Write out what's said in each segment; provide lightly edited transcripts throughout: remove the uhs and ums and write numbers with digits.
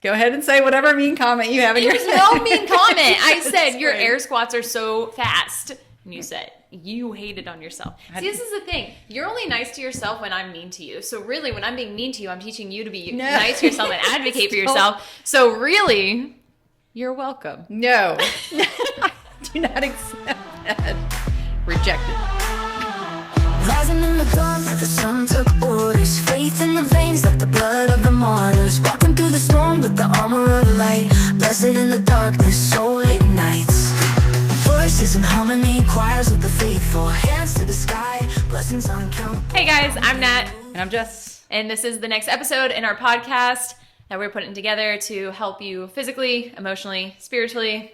Go ahead and say whatever mean comment you have in your There's no mean comment. I said your air squats are so fast. And you said you hated on yourself. See, this is the thing. You're only nice to yourself when I'm mean to you. So really, when I'm being mean to you, I'm teaching you to be nice to yourself and advocate for yourself. So really, you're welcome. No. I do not accept that. Rejected. Rising in the dawn, the sun took orders. Faith in the veins, like the blood of the martyrs. Walking through the storm with the armor of light. Blessed in the darkness, soul ignites. Voices in harmony, choirs with the faithful. Hands to the sky, blessings uncountable. Hey guys, I'm Nat. And I'm Jess. And this is the next episode in our podcast that we're putting together to help you physically, emotionally, spiritually,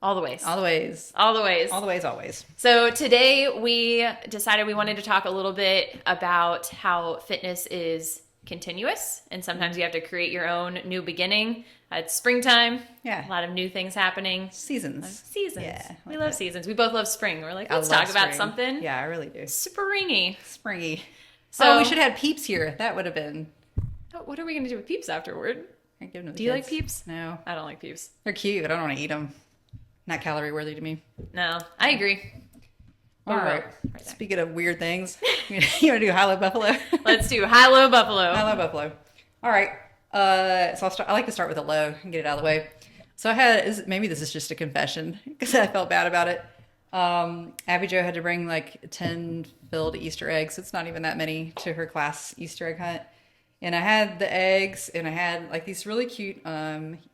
all the ways. All the ways. All the ways. All the ways, always. So today we decided we wanted to talk a little bit about how fitness is continuous and sometimes you have to create your own new beginning. It's springtime. Yeah. A lot of new things happening. Seasons. Seasons. Yeah. We love seasons. We both love spring. We're like, I let's love talk about spring. something Yeah, I really do. springy. Springy. So we should have Peeps here. That would have been... What are we going to do with Peeps afterward? Can't give them to the Do you like kids. Peeps? No. I don't like Peeps. They're cute. I don't want to eat them. Not calorie worthy to me. No, I agree. All But we will. right. Right there. Speaking of weird things, you want to do high-low buffalo? Let's do high-low buffalo. High-low buffalo. All right. So I like to start with a low and get it out of the way. So maybe this is just a confession because I felt bad about it. Abby Jo had to bring like 10 filled Easter eggs. It's not even that many to her class Easter egg hunt. And I had the eggs and I had like these really cute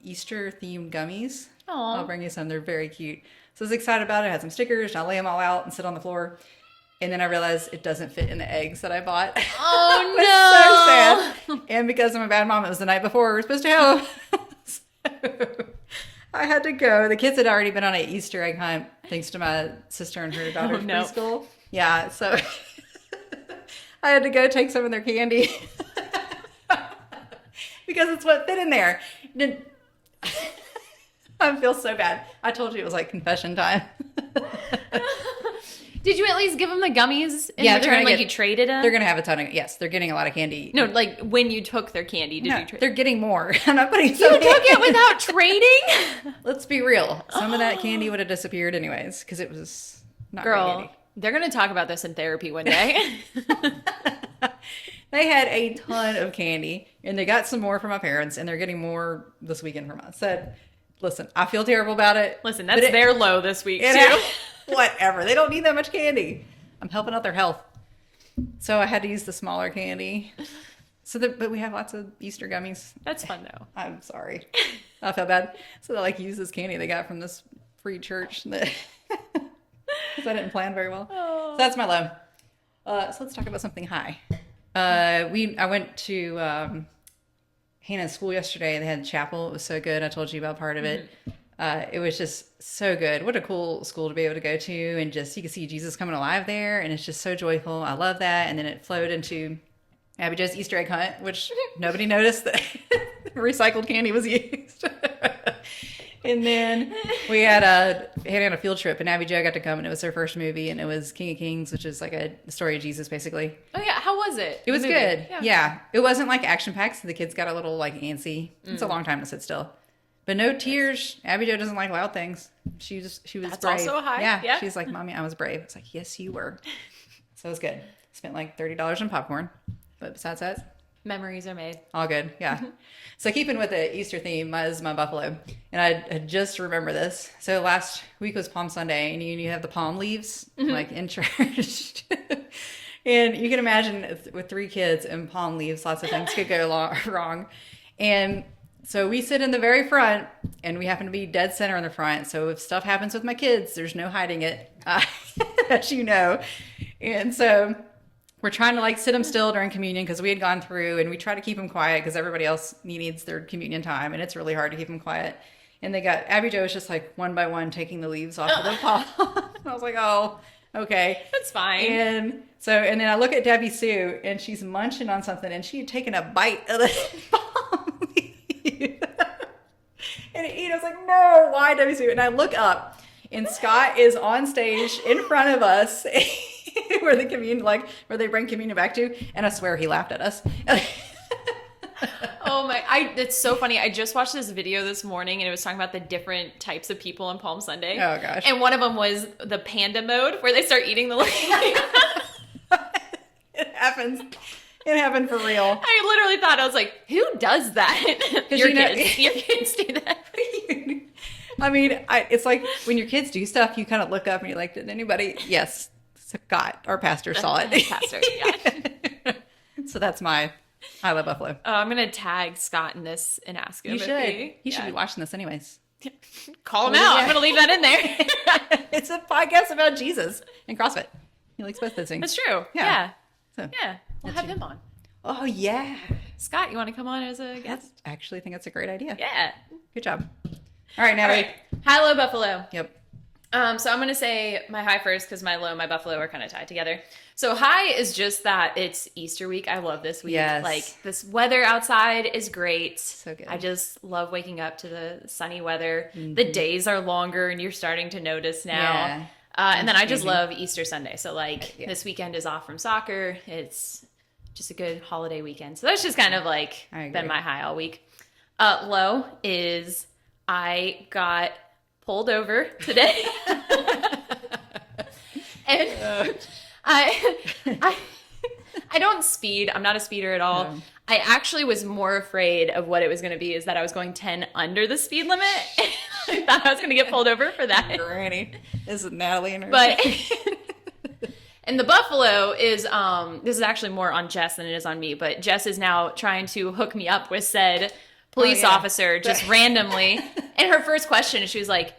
Easter themed gummies. Aw. I'll bring you some. They're very cute. So I was excited about it. I had some stickers and I lay them all out and sit on the floor. And then I realized it doesn't fit in the eggs that I bought. Oh, It no. was so sad. And because I'm a bad mom, it was the night before we were supposed to have. So I had to go. The kids had already been on an Easter egg hunt thanks to my sister and her daughter's no. preschool. Yeah, so I had to go take some of their candy because it's what fit in there. I feel so bad. I told you it was like confession time. Did you at least give them the gummies in Yeah, they're return? gonna Like you traded them? They're going to have a ton of, yes, they're getting a lot of candy. No, like when you took their candy, did No, you trade? they're getting more. I'm not putting You some took it without trading? Let's be real. Some of that candy would have disappeared anyways because it was not great Girl, candy. they're going to talk about this in therapy one day. They had a ton of candy and they got some more from my parents and they're getting more this weekend from us. So listen, I feel terrible about it. Listen, but that's their low this week, it too. whatever. They don't need that much candy. I'm helping out their health. So I had to use the smaller candy. But we have lots of Easter gummies. That's fun, though. I'm sorry. I felt bad. So they like use this candy they got from this free church that because I didn't plan very well. Oh. So that's my low. So let's talk about something high. I went to Hannah's school yesterday. They had chapel. It was so good. I told you about part of it. It was just so good. What a cool school to be able to go to, and just you can see Jesus coming alive there, and it's just so joyful. I love that. And then it flowed into Abby Jo's Easter egg hunt, which nobody noticed that recycled candy was used. And then we had a field trip, and Abby Jo got to come, and it was her first movie, and it was King of Kings, which is like a story of Jesus, basically. Oh, yeah. How was it? It was The movie? good. Yeah. It wasn't like action packed, so the kids got a little like antsy. It's a long time to sit still. But no tears. Abby Jo doesn't like loud things. She was That's brave. also a high. Yeah. Yeah. She's like, Mommy, I was brave. It's like, yes, you were. So it was good. Spent like $30 on popcorn. But besides that, Memories are made. all good. Yeah. So keeping with the Easter theme is my buffalo. And I just remember this. So last week was Palm Sunday, and you have the palm leaves like in church. And you can imagine with 3 kids and palm leaves, lots of things could go wrong. And so we sit in the very front, and we happen to be dead center in the front. So if stuff happens with my kids, there's no hiding it, as you know. And so we're trying to like sit them still during communion because we had gone through, and we try to keep them quiet because everybody else needs their communion time, and it's really hard to keep them quiet. And Abby Jo was just like one by one taking the leaves off of the palm. I was like, oh, okay. That's fine. And then I look at Debbie Sue, and she's munching on something, and she had taken a bite of the palm leaf. And I was like, no, why Debbie Sue? And I look up, and Scott is on stage in front of us where where they bring communion back to, and I swear he laughed at us. Oh Oh my, it's so funny. I just watched this video this morning and it was talking about the different types of people on Palm Sunday. Oh gosh. And one of them was the panda mode where they start eating the leg. It happens. It happened for real. I literally thought, I was like, who does that? Your kids. Your kids do that. I mean, it's like when your kids do stuff, you kind of look up and you're like, did anybody? Yes. Scott, our pastor, saw it. Pastor, yeah. So that's my I Love Buffalo. Oh, I'm going to tag Scott in this and ask him. You should. He should be watching this anyways. Call him out. I'm going to leave that in there. It's a podcast about Jesus and CrossFit. He likes both those things. That's true. Yeah. Yeah. So, We'll have him on. Oh, yeah. Scott, you want to come on as a guest? I actually think that's a great idea. Yeah. Good job. All right, Natalie. All right. High, low, buffalo. Yep. So I'm going to say my high first because my low and my buffalo are kind of tied together. So high is just that it's Easter week. I love this week. Yes. Like this weather outside is great. So good. I just love waking up to the sunny weather. Mm-hmm. The days are longer and you're starting to notice now. Yeah. And then I just love Easter Sunday. So like Yeah. this weekend is off from soccer. It's just a good holiday weekend. So that's just kind of like I agree. been my high all week. Low is I got pulled over today. And I don't speed. I'm not a speeder at all. No. I actually was more afraid of what it was going to be is that I was going 10 under the speed limit. I thought I was going to get pulled over for that. Granny. This is Natalie and her. But and the buffalo is this is actually more on Jess than it is on me, but Jess is now trying to hook me up with said police officer just randomly. And her first question is she was like,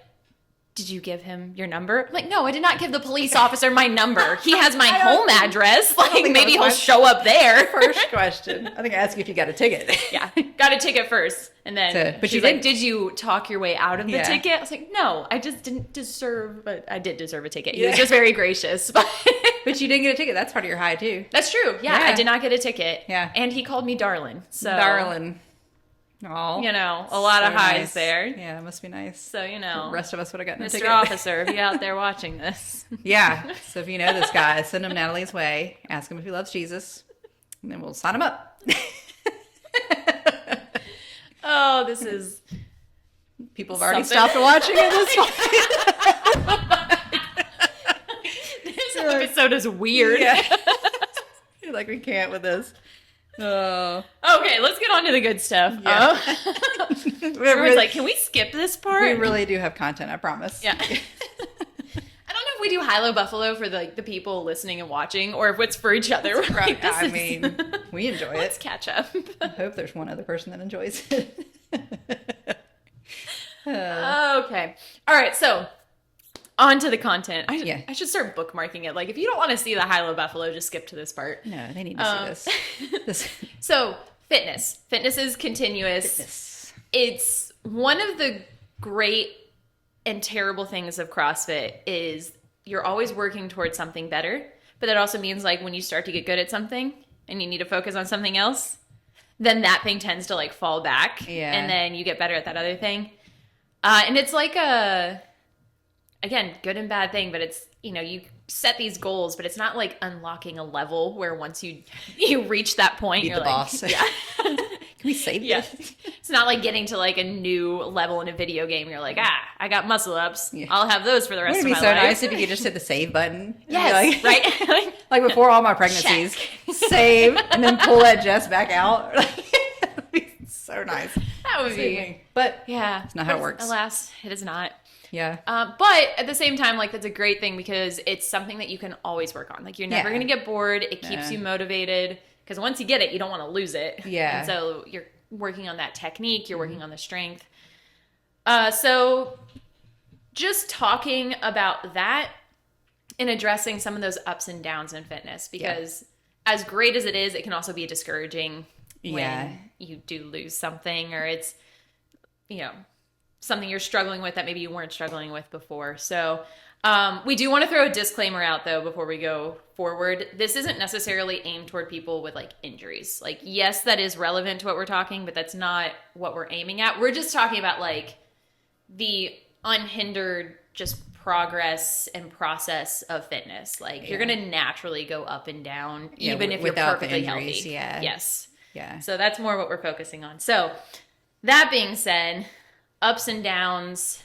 did you give him your number? I'm like, no, I did not give the police officer my number. He has my home address. Like, think maybe that was he'll show up there. First question. I think I asked you if you got a ticket. Yeah, got a ticket first. And then But she's you like, didn't- did you talk your way out of the Yeah. ticket? I was like, no, I just didn't deserve, but I did deserve a ticket. He Yeah. was just very gracious. But But you didn't get a ticket. That's part of your high, too. that's true. Yeah, Yeah. I did not get a ticket. Yeah. And he called me darling. So, Darling. Oh, you know, a lot of highs there. Yeah, it must be nice. So, you know, The rest of us would have gotten a Mr. ticket. Officer, if you're out there watching this. Yeah. So if you know this guy, send him Natalie's way. Ask him if he loves Jesus. And then we'll sign him up. Oh, this is People have already Something. stopped watching at this point. this episode is weird. Yeah. You're like, we can't with this. Oh. Okay, let's get on to the good stuff. Yeah. Everyone's like, can we skip this part? we really do have content, I promise. Yeah. I don't know if we do high-low buffalo for the people listening and watching, or if it's for each other. We're like, this I is- mean, we enjoy let's it. catch up. I hope there's one other person that enjoys it. Okay. All right, so on to the content. Yeah. I should start bookmarking it. Like, if you don't want to see the high-low buffalo, just skip to this part. No, they need to see this. So, fitness. Fitness is continuous. This. It's one of the great and terrible things of CrossFit is you're always working towards something better, but that also means like when you start to get good at something and you need to focus on something else, then that thing tends to like fall back. Yeah. And then you get better at that other thing. And it's like again, good and bad thing, but it's, you set these goals, but it's not like unlocking a level where once you reach that point, Beat you're the like, boss. yeah. Can we save Yeah. this? It's not like getting to like a new level in a video game. You're like, I got muscle ups. Yeah. I'll have those for the rest Wouldn't it of be my so life. nice if you could just hit the save button? And Yes, be like, right? like before all my pregnancies, save and then pull that Jess back out. That'd be so nice. That would Save be. me. But Yeah. It's not how it But works. Alas, it is not. yeah, But at the same time, like that's a great thing because it's something that you can always work on. Like you're never Yeah. going to get bored. It keeps Nah. you motivated because once you get it, you don't want to lose it. Yeah. And so you're working on that technique. You're working on the strength. So just talking about that and addressing some of those ups and downs in fitness because as great as it is, it can also be discouraging Yeah. when you do lose something or it's, something you're struggling with that maybe you weren't struggling with before. So we do want to throw a disclaimer out though before we go forward. This isn't necessarily aimed toward people with like injuries. Like, yes, that is relevant to what we're talking, but that's not what we're aiming at. We're just talking about like the unhindered just progress and process of fitness. Like you're going to naturally go up and down Yeah, even if you're without the perfectly injuries, healthy. yeah. Yes. Yeah. So that's more what we're focusing on. So that being said, ups and downs,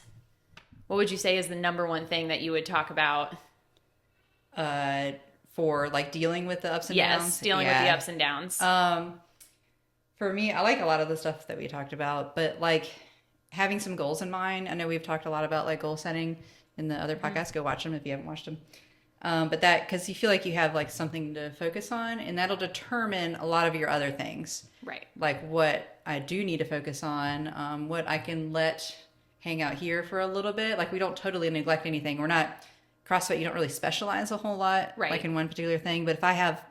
what would you say is the number one thing that you would talk about? For like dealing with the ups and downs. Yes, dealing with the ups and downs. For me, I like a lot of the stuff that we talked about, but like having some goals in mind. I know we've talked a lot about like goal setting in the other podcasts. Go watch them if you haven't watched them. But that, because you feel like you have like something to focus on, and that'll determine a lot of your other things. Right. Like what I do need to focus on, what I can let hang out here for a little bit. Like we don't totally neglect anything. We're not CrossFit. You don't really specialize a whole lot, right, like in one particular thing. But if I have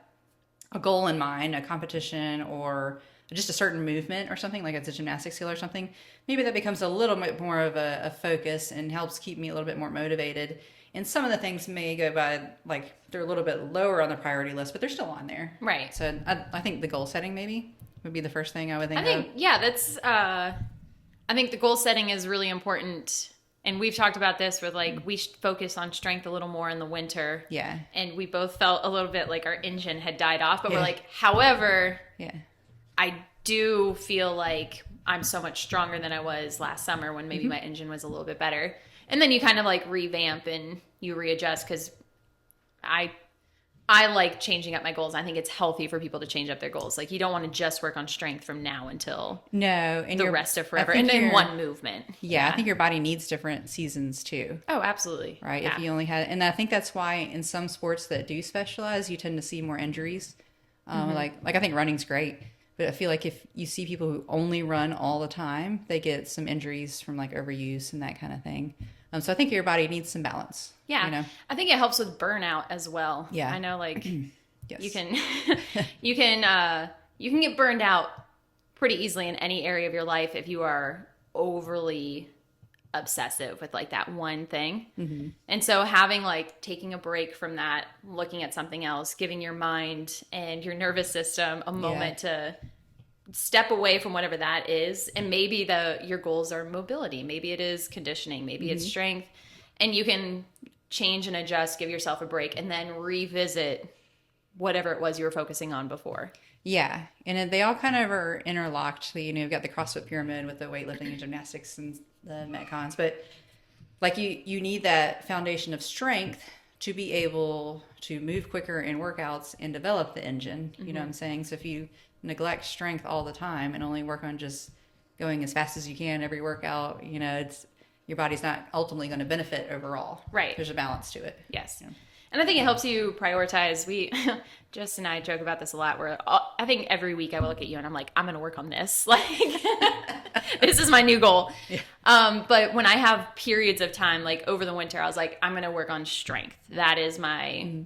a goal in mind, a competition or just a certain movement or something, like it's a gymnastics skill or something, maybe that becomes a little bit more of a focus and helps keep me a little bit more motivated. And some of the things may go by, like they're a little bit lower on the priority list, but they're still on there. Right. So I think the goal setting maybe would be the first thing I would think of. Yeah, that's, I think the goal setting is really important. And we've talked about this with like, we focus on strength a little more in the winter. Yeah. And we both felt a little bit like our engine had died off, but Yeah. we're like, however, Yeah. I do feel like I'm so much stronger than I was last summer when maybe my engine was a little bit better. And then you kind of like revamp and you readjust, because I like changing up my goals. I think it's healthy for people to change up their goals. Like you don't want to just work on strength from now until and the rest of forever and in one movement. Yeah, I think your body needs different seasons too. Oh, absolutely. Right. Yeah. If you only had, and I think that's why in some sports that do specialize, you tend to see more injuries. Like I think running's great, but I feel like if you see people who only run all the time, they get some injuries from like overuse and that kind of thing. So I think your body needs some balance. Yeah. You know? I think it helps with burnout as well. Yeah. I know like Yes. you can get burned out pretty easily in any area of your life if you are overly obsessive with like that one thing. Mm-hmm. And so having like taking a break from that, looking at something else, giving your mind and your nervous system a moment to step away from whatever that is. And maybe your goals are mobility. Maybe it is conditioning. Maybe it's strength. And you can change and adjust, give yourself a break, and then revisit whatever it was you were focusing on before. Yeah. And they all kind of are interlocked. You know, you've got the CrossFit pyramid with the weightlifting and gymnastics and the Metcons, but like you need that foundation of strength to be able to move quicker in workouts and develop the engine. You know what I'm saying? So if you neglect strength all the time and only work on just going as fast as you can every workout, you know, your body's not ultimately going to benefit overall. Right. There's a balance to it. Yes. Yeah. And I think it helps you prioritize. Jess and I joke about this a lot, where I think every week I will look at you and I'm like, I'm going to work on this. Like, this is my new goal. Yeah. But when I have periods of time, like over the winter, I was like, I'm going to work on strength. That is my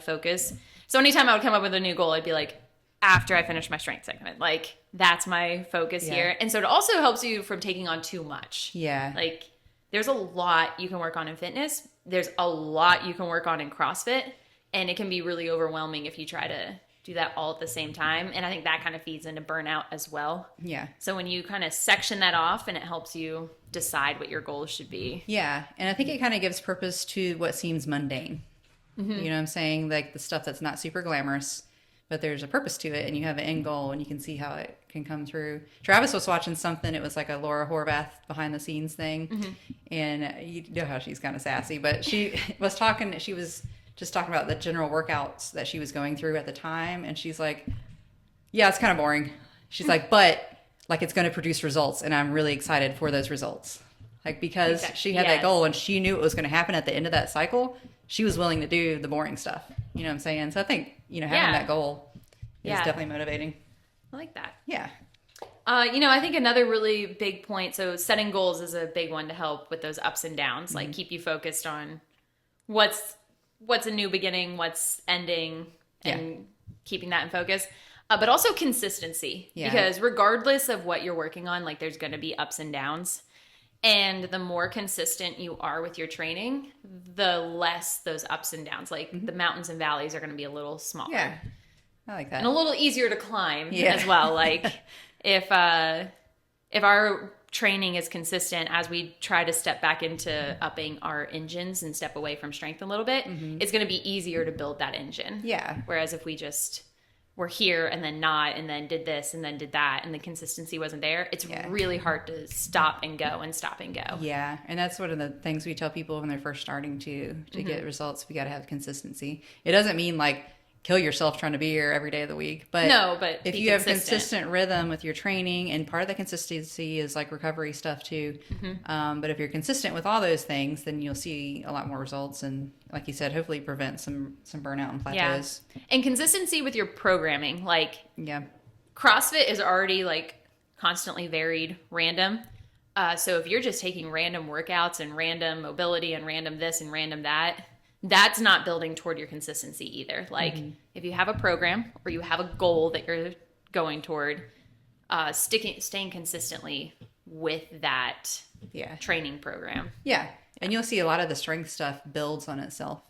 focus. So anytime I would come up with a new goal, I'd be like, after I finish my strength segment, like that's my focus here. And so it also helps you from taking on too much. Yeah. Like there's a lot you can work on in fitness. There's a lot you can work on in CrossFit, and it can be really overwhelming if you try to do that all at the same time. And I think that kind of feeds into burnout as well. Yeah. So when you kind of section that off, and it helps you decide what your goals should be. Yeah. And I think it kind of gives purpose to what seems mundane. Mm-hmm. You know what I'm saying? Like the stuff that's not super glamorous, but there's a purpose to it, and you have an end goal, and you can see how it can come through. Travis was watching something. It was like a Laura Horvath behind the scenes thing. Mm-hmm. And you know how she's kind of sassy, but she was just talking about the general workouts that she was going through at the time. And she's like, yeah, it's kind of boring. She's like, but like it's going to produce results, and I'm really excited for those results. Like because she had that goal and she knew it was going to happen at the end of that cycle, she was willing to do the boring stuff. You know what I'm saying? So I think, you know, having that goal is definitely motivating. I like that. Yeah. I think another really big point, so setting goals is a big one to help with those ups and downs, like keep you focused on what's a new beginning, what's ending, and keeping that in focus. But also consistency, because regardless of what you're working on, like there's going to be ups and downs. And the more consistent you are with your training, the less those ups and downs, like the mountains and valleys are going to be a little smaller. Yeah. I like that. And a little easier to climb as well. Like if our training is consistent as we try to step back into upping our engines and step away from strength a little bit, it's going to be easier to build that engine. Yeah. Whereas if we just were here and then not, and then did this and then did that, and the consistency wasn't there, it's really hard to stop and go and stop and go. Yeah. And that's one of the things we tell people when they're first starting to get results. We got to have consistency. It doesn't mean like kill yourself trying to be here every day of the week. But no, but if you have consistent rhythm with your training, and part of the consistency is like recovery stuff too. But if you're consistent with all those things, then you'll see a lot more results. And like you said, hopefully prevent some burnout and plateaus. Yeah. And consistency with your programming. Like, yeah, CrossFit is already like constantly varied, random. So if you're just taking random workouts and random mobility and random this and random that, that's not building toward your consistency either. Like if you have a program or you have a goal that you're going toward, staying consistently with that training program. Yeah. And you'll see a lot of the strength stuff builds on itself.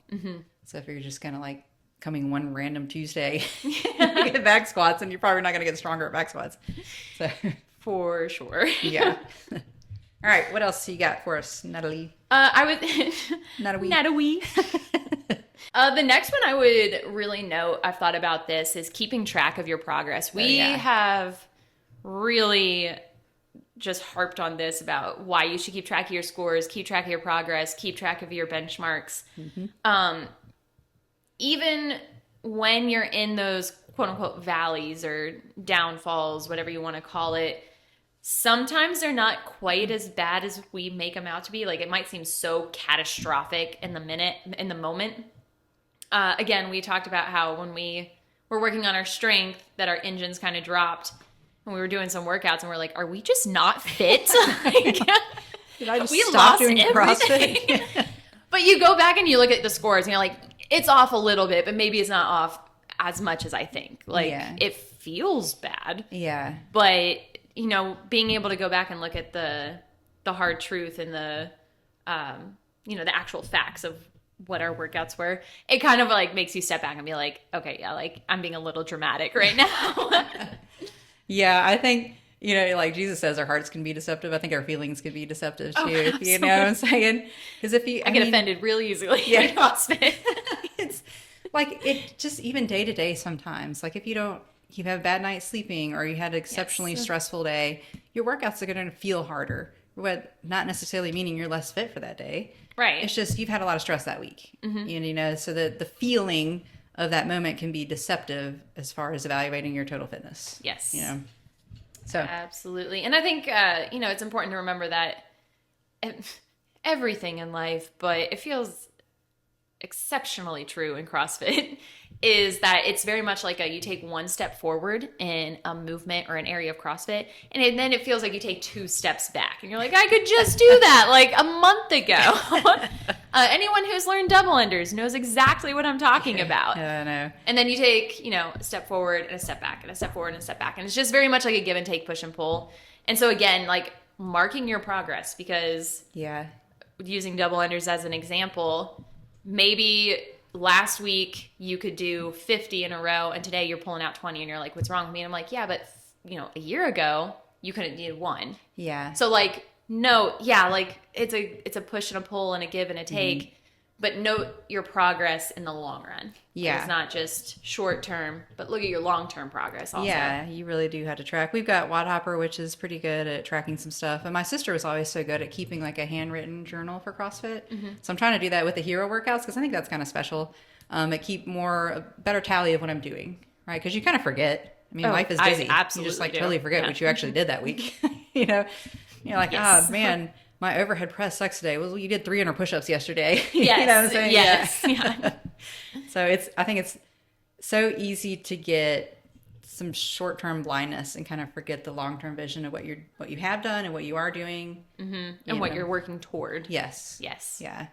So if you're just kind of like coming one random Tuesday, get back squats, and you're probably not going to get stronger at back squats. So for sure. Yeah. All right. What else you got for us, Natalie? I would Natalie. The next one I would really note, I've thought about this, is keeping track of your progress. We have really just harped on this about why you should keep track of your scores, keep track of your progress, keep track of your benchmarks. Even when you're in those quote unquote valleys or downfalls, whatever you want to call it, sometimes they're not quite as bad as we make them out to be. Like, it might seem so catastrophic in the moment. Again, we talked about how when we were working on our strength, that our engines kind of dropped when we were doing some workouts, and we're like, are we just not fit? Like, did I just we stop lost doing everything. CrossFit? But you go back and you look at the scores and you're like, it's off a little bit, but maybe it's not off as much as I think. Like, it feels bad. Yeah. But, you know, being able to go back and look at the hard truth and the, you know, the actual facts of what our workouts were, it kind of like makes you step back and be like, okay, yeah, like I'm being a little dramatic right now. Yeah, I think, you know, like Jesus says, our hearts can be deceptive. I think our feelings can be deceptive too. Absolutely. You know what I'm saying? Because if you, I get offended really easily. Yeah. In CrossFit. It's like, it just even day to day sometimes, like if you have a bad night sleeping, or you had an exceptionally stressful day, your workouts are going to feel harder, but not necessarily meaning you're less fit for that day. Right. It's just, you've had a lot of stress that week. And, you know, so the feeling of that moment can be deceptive as far as evaluating your total fitness. Yes. You know, so. Absolutely. And I think, you know, it's important to remember that everything in life, but it feels exceptionally true in CrossFit, is that it's very much like you take one step forward in a movement or an area of CrossFit, and then it feels like you take 2 steps back, and you're like, I could just do that like a month ago. Anyone who's learned double unders knows exactly what I'm talking about. Yeah, I know. And then you take, you know, a step forward and a step back and a step forward and a step back, and it's just very much like a give and take, push and pull. And so again, like marking your progress, because using double unders as an example, maybe last week you could do 50 in a row, and today you're pulling out 20, and you're like, what's wrong with me? And I'm like, yeah, but you know, a year ago you couldn't do 1. Yeah. So like, no, yeah, like it's a push and a pull and a give and a take, but note your progress in the long run. Yeah. Like, it's not just short term, but look at your long term progress also. Yeah, you really do have to track. We've got Wadhopper, which is pretty good at tracking some stuff. And my sister was always so good at keeping like a handwritten journal for CrossFit. So I'm trying to do that with the hero workouts, because I think that's kind of special. I keep a better tally of what I'm doing, right? Because you kind of forget. I mean, life is busy. Absolutely you just like totally forget what you actually did that week. You know, you're like, oh man, my overhead press sucks today. Well, you did 300 push-ups yesterday. Yes. You know what I'm saying? Yes. Yeah. So I think it's so easy to get some short-term blindness and kind of forget the long-term vision of what you have done and what you are doing, And what you're working toward. Yes. Yes. Yeah.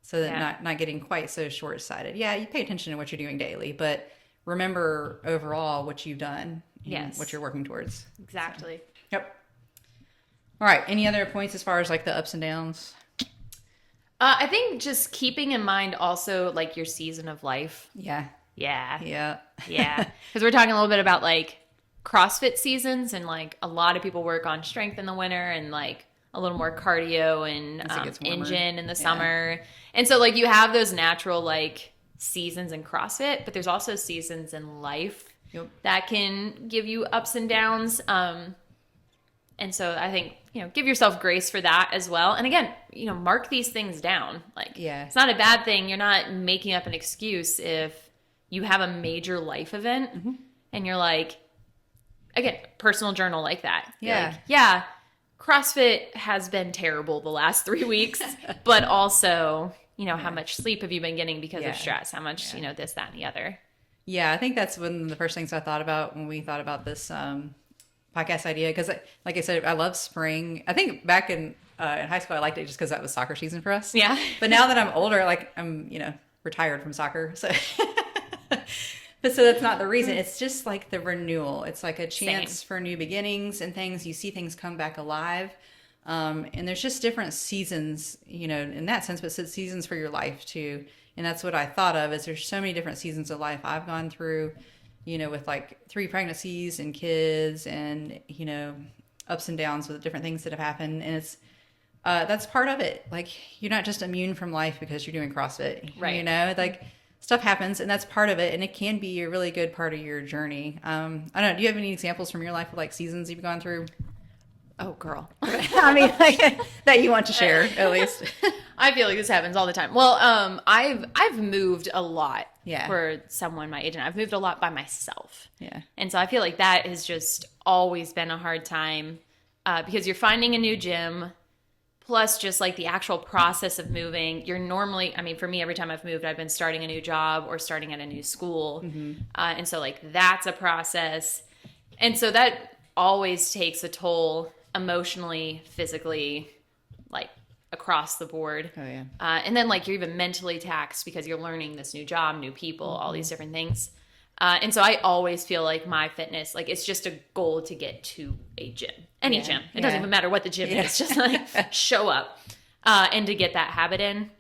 So that not getting quite so short-sighted. Yeah, you pay attention to what you're doing daily, but remember overall what you've done and what you're working towards. Exactly. So, yep. All right. Any other points as far as like the ups and downs? I think just keeping in mind also like your season of life. Yeah. Yeah. Yeah. Yeah. Because we're talking a little bit about like CrossFit seasons, and like a lot of people work on strength in the winter and like a little more cardio and engine in the summer. And so like you have those natural like seasons in CrossFit, but there's also seasons in life. Yep. that can give you ups and downs. And so I think, give yourself grace for that as well. And again, mark these things down. Like, it's not a bad thing. You're not making up an excuse if you have a major life event and you're like, again, personal journal like that. Yeah. Like, CrossFit has been terrible the last 3 weeks, but also, how much sleep have you been getting because of stress? How much, this, that, and the other. Yeah, I think that's one of the first things I thought about when we thought about this podcast idea. Because, like I said, I love spring. I think back in high school, I liked it just because that was soccer season for us. Yeah. But now that I'm older, like I'm, retired from soccer, so but so that's not the reason. It's just like the renewal. It's like a chance for new beginnings and things. You see things come back alive. And there's just different seasons, in that sense, but seasons for your life too. And that's what I thought of, is there's so many different seasons of life I've gone through, with like 3 pregnancies and kids and, ups and downs with different things that have happened. And it's, that's part of it. Like, you're not just immune from life because you're doing CrossFit, right? Like stuff happens, and that's part of it. And it can be a really good part of your journey. I don't know. Do you have any examples from your life of like seasons you've gone through? Oh, girl. I mean, like, that you want to share, at least. I feel like this happens all the time. Well, I've moved a lot for someone my age, and I've moved a lot by myself. Yeah. And so I feel like that has just always been a hard time because you're finding a new gym, plus just like the actual process of moving. You're normally, for me, every time I've moved, I've been starting a new job or starting at a new school. And so like that's a process. And so that always takes a toll emotionally, physically, like across the board. Oh, yeah. And then like you're even mentally taxed because you're learning this new job, new people, all these different things. And so I always feel like my fitness, like it's just a goal to get to a gym, any gym. It doesn't even matter what the gym is, just like show up and to get that habit in.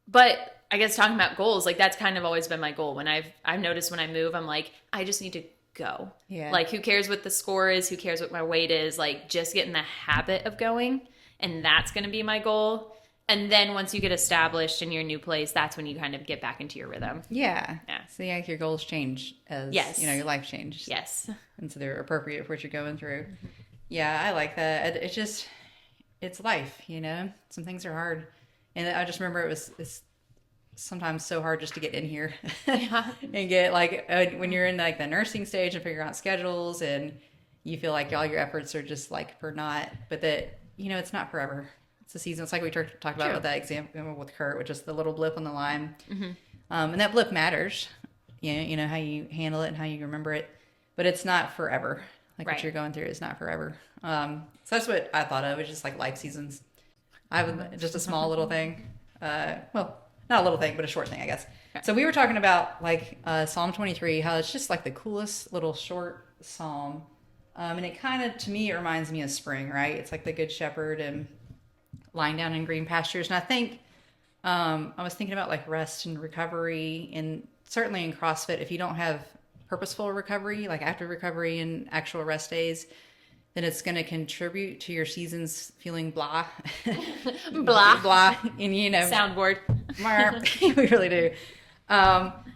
But I guess talking about goals, like that's kind of always been my goal. When I've noticed when I move, I'm like, I just need to go. Yeah. Like, who cares what the score is? Who cares what my weight is? Like, just get in the habit of going. And that's going to be my goal. And then once you get established in your new place, that's when you kind of get back into your rhythm. Yeah. Yeah. So your goals change as, your life changed. Yes. And so they're appropriate for what you're going through. Yeah, I like that. It's just, it's life, Some things are hard. And I just remember it's sometimes so hard just to get in here and get like when you're in like the nursing stage and figure out schedules, and you feel like all your efforts are just like for naught, but that it's not forever. It's a season. It's like we talked about with that example with Kurt, which is the little blip on the line. And that blip matters, how you handle it and how you remember it, but it's not forever. Like what you're going through is not forever. So that's what I thought of. It's just like life seasons. I would just a small little thing. Well, not a little thing, but a short thing, I guess. So we were talking about like Psalm 23, how it's just like the coolest little short psalm. And it kind of, to me, it reminds me of spring, right? It's like the good shepherd and lying down in green pastures. And I think I was thinking about like rest and recovery, and certainly in CrossFit, if you don't have purposeful recovery, like active recovery and actual rest days, then it's going to contribute to your seasons feeling blah. Blah. And, Soundboard. we really do.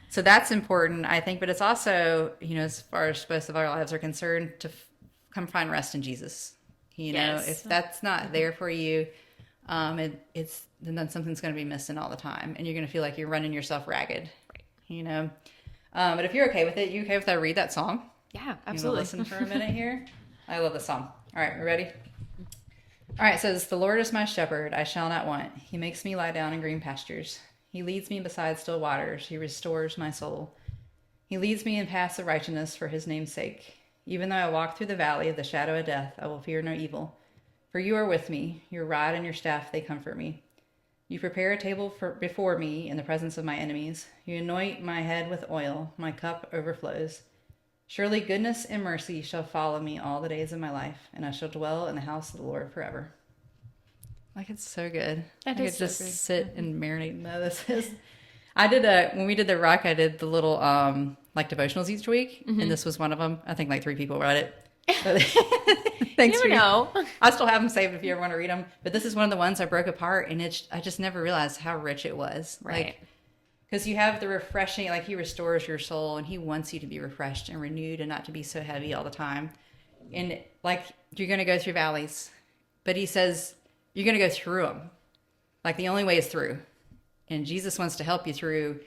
So that's important, I think. But it's also, as far as most of our lives are concerned, to come find rest in Jesus. If that's not there for you, then something's going to be missing all the time. And you're going to feel like you're running yourself ragged. Right. But if you're okay with it, you okay if I read that song? Yeah, absolutely. Listen for a minute here. I love the song. All right, we ready? All right, it says, "The Lord is my shepherd, I shall not want. He makes me lie down in green pastures. He leads me beside still waters. He restores my soul. He leads me in paths of righteousness for his name's sake. Even though I walk through the valley of the shadow of death, I will fear no evil. For you are with me. Your rod and your staff, they comfort me. You prepare a table before me in the presence of my enemies. You anoint my head with oil. My cup overflows. Surely goodness and mercy shall follow me all the days of my life, and I shall dwell in the house of the Lord forever." Like, it's so good. I could just sit and marinate in that. This is. I did when we did the Rock, I did the little like devotionals each week, and this was one of them. I think like 3 people read it. Thanks. You never know. I still have them saved if you ever want to read them. But this is one of the ones I broke apart, and I just never realized how rich it was. Right. Like, Because you have the refreshing, like he restores your soul and he wants you to be refreshed and renewed and not to be so heavy all the time. And like you're going to go through valleys, but he says you're going to go through them. Like the only way is through. And Jesus wants to help you through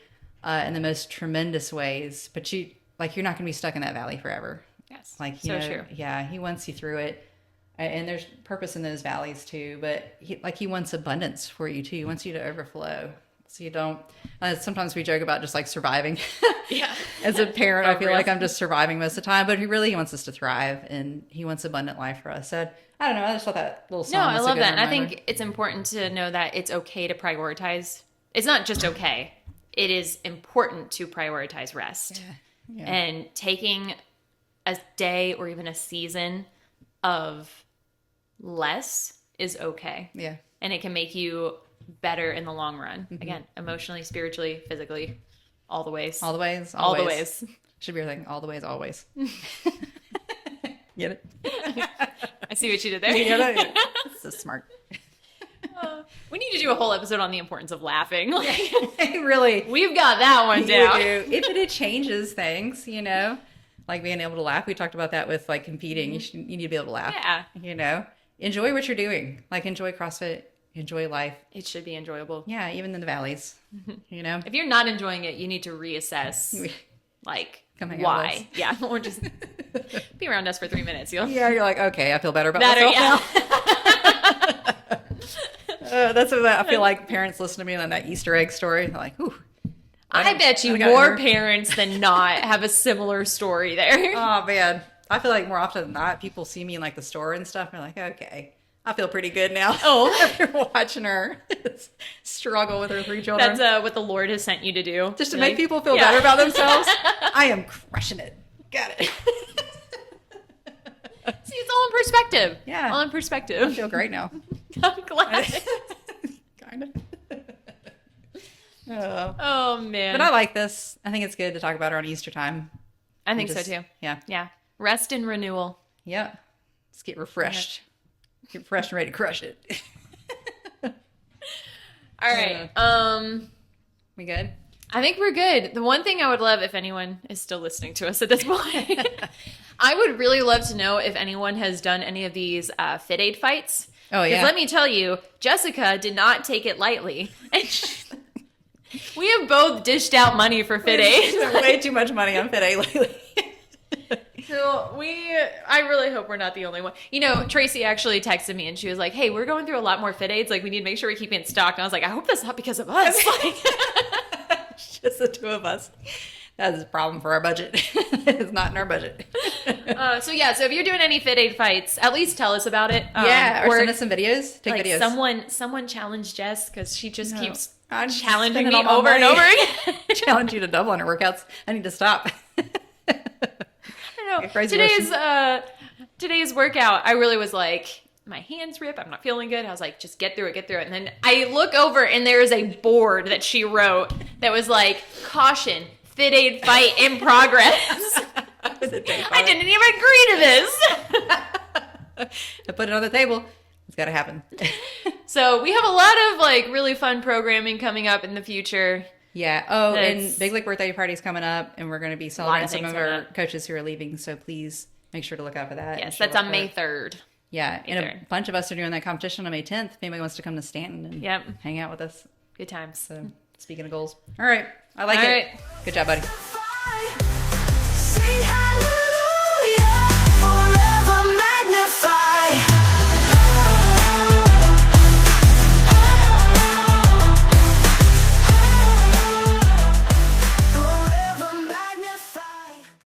in the most tremendous ways. But you're not going to be stuck in that valley forever. Yes. Like, so true. Yeah, he wants you through it. And there's purpose in those valleys too. But he wants abundance for you too. He wants you to overflow. So you don't, sometimes we joke about just like surviving. Yeah. As a parent, I feel like I'm just surviving most of the time, but he wants us to thrive and he wants abundant life for us. So I don't know. I just thought that little song No, I was a love good that. And I reminder. think it's important to know that it's okay to prioritize. It's not just okay. It is important to prioritize rest. Yeah. And taking a day or even a season of less is okay. Yeah. And it can make you better in the long run. Again, emotionally, spiritually, physically, all the ways. All the ways. All the ways. Should be our thing. All the ways, always. Get it? I see what you did there. You know that? So smart. We need to do a whole episode on the importance of laughing. Like, Really. we've got that one You down. do. If it changes things, like being able to laugh. We talked about that with like competing. You need to be able to laugh. Yeah. Enjoy what you're doing. Like enjoy CrossFit. Enjoy life. It should be enjoyable. Yeah, even in the valleys. If you're not enjoying it, you need to reassess, like, Come hang out with why. Yeah, or just be around us for 3 minutes. You'll Yeah, you're like, okay, I feel better about better. myself Yeah. now. That's what I feel like parents listen to me on that Easter egg story. They're like, ooh. I bet you I got more her. parents than not have a similar story there. Oh, man. I feel like more often than not, people see me in like the store and stuff. And they're like, okay, I feel pretty good now. Oh. Watching her struggle with her 3 children. That's what the Lord has sent you to do. Just to Like, make people feel yeah. better about themselves. I am crushing it. Got it. See, it's all in perspective. Yeah. All in I perspective. feel great now. I'm glad. Kind of. Oh. Oh, man. But I like this. I think it's good to talk about it on Easter time. I think Just- so, too. Yeah. Yeah. Rest and renewal. Yeah. Let's get refreshed. Get refreshed and ready to crush it. All right. We good? I think we're good. The one thing I would love, if anyone is still listening to us at this point, I would really love to know if anyone has done any of these Fit Aid fights. Oh, yeah. Because let me tell you, Jessica did not take it lightly. And we have both dished out money for Fit Aid. Spent way too much money on Fit Aid lately. So I really hope we're not the only one. Tracy actually texted me and she was like, hey, we're going through a lot more Fit Aids. Like, we need to make sure we keep it in stock. And I was like, I hope that's not because of us. Like, Just the 2 of us. That's a problem for our budget. It's not in our budget. so if you're doing any Fit Aid fights, at least tell us about it. Yeah, or send us some videos. Take like videos. someone challenge Jess because she just keeps I'm just challenging spending me all my over and money. over again. Challenge you to double on her workouts. I need to stop. I don't know. Crazy Today's workout, I really was like, my hands rip. I'm not feeling good. I was like, just get through it. And then I look over and there is a board that she wrote that was like, caution, Fit Aid fight in progress. I didn't even agree to this. I put it on the table. It's got to happen. So we have a lot of like really fun programming coming up in the future. Yeah. Oh, That's- and Big Lick birthday party's coming up, and we're going to be celebrating some things of coming our up. coaches who are leaving. So please make sure to look out for that. Yes, and that's show up on for May it. 3rd. Yeah, and May a 3rd. bunch of us are doing that competition on May 10th. If anybody wants to come to Stanton and Yep. hang out with us. Good times. So speaking of goals, all right, I like All it. right. Good job, buddy. Say hi.